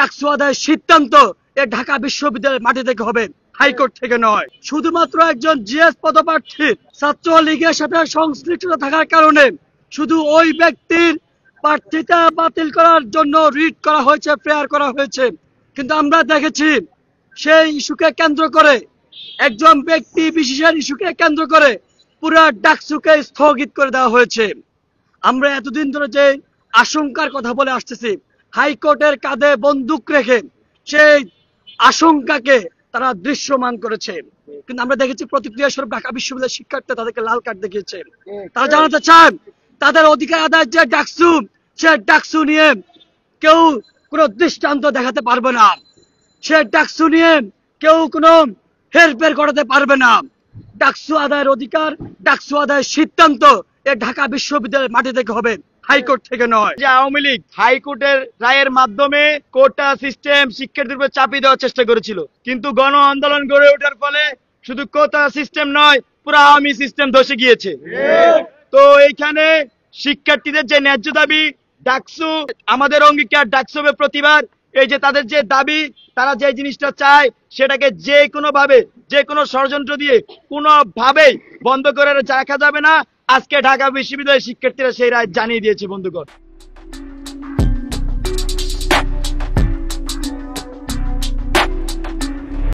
ডাকসু আদায়ের সিদ্ধান্ত এ ঢাকা বিশ্ববিদ্যালয়ের মাটি থেকে হবে, হাইকোর্ট থেকে নয়। শুধুমাত্র একজন জিএস পদপ্রার্থীর ছাত্রলীগের সাথে সংশ্লিষ্টতা থাকার কারণে শুধু ওই ব্যক্তির প্রার্থিতা বাতিল করার জন্য রিট করা হয়েছে, প্রেয়ার করা হয়েছে। কিন্তু আমরা দেখেছি সেই ইস্যুকে কেন্দ্র করে, একজন ব্যক্তি বিশেষের ইস্যুকে কেন্দ্র করে পুরা ডাকসুকে স্থগিত করে দেওয়া হয়েছে। আমরা এতদিন ধরে যে আশঙ্কার কথা বলে আসতেছি, হাইকোর্টের কাঁধে বন্দুক রেখে সেই আশঙ্কাকে তারা দৃশ্যমান করেছে। কিন্তু আমরা দেখেছি প্রতিক্রিয়া স্বরূপ ঢাকা বিশ্ববিদ্যালয়ের শিক্ষার্থীরা তাদেরকে লাল কার্ড দেখিয়েছে। তারা জানাতে চান তাদের অধিকার আদায়ের যে ডাকসু, সে ডাকসু নিয়ে কেউ কোনো দৃষ্টান্ত দেখাতে পারবে না, সে ডাকসু নিয়ে কেউ কোনো হেরফের করাতে পারবে না। ডাকসু আদায়ের অধিকার, ডাকসু আদায়ের সিদ্ধান্ত এ ঢাকা বিশ্ববিদ্যালয়ের মাটি থেকে হবে, হাইকোর্ট থেকে নয়। যে আওয়ামী লীগ হাইকোর্টের রায়ের মাধ্যমে কোটা সিস্টেম শিক্ষার্থীদের উপর চাপিয়ে দেওয়ার চেষ্টা করেছিল, কিন্তু গণ আন্দোলন গড়ে ওঠার ফলে শুধু কোটা সিস্টেম নয়, পুরো আওয়ামী সিস্টেম ধসে গিয়েছে। তো এইখানে শিক্ষার্থীদের যে ন্যায্য দাবি, ডাকসু আমাদের অঙ্গীকার, ডাকসু হবে প্রতিবার। এই যে তাদের যে দাবি, তারা যে জিনিসটা চায় সেটাকে যে কোনো ভাবে, যে কোনো ষড়যন্ত্র দিয়ে কোনোভাবেই বন্ধ করে রাখা যাবে না। আজকে ঢাকা বিশ্ববিদ্যালয়ের শিক্ষার্থীরা সেই রায় জানিয়ে দিয়েছে বন্ধুগণ।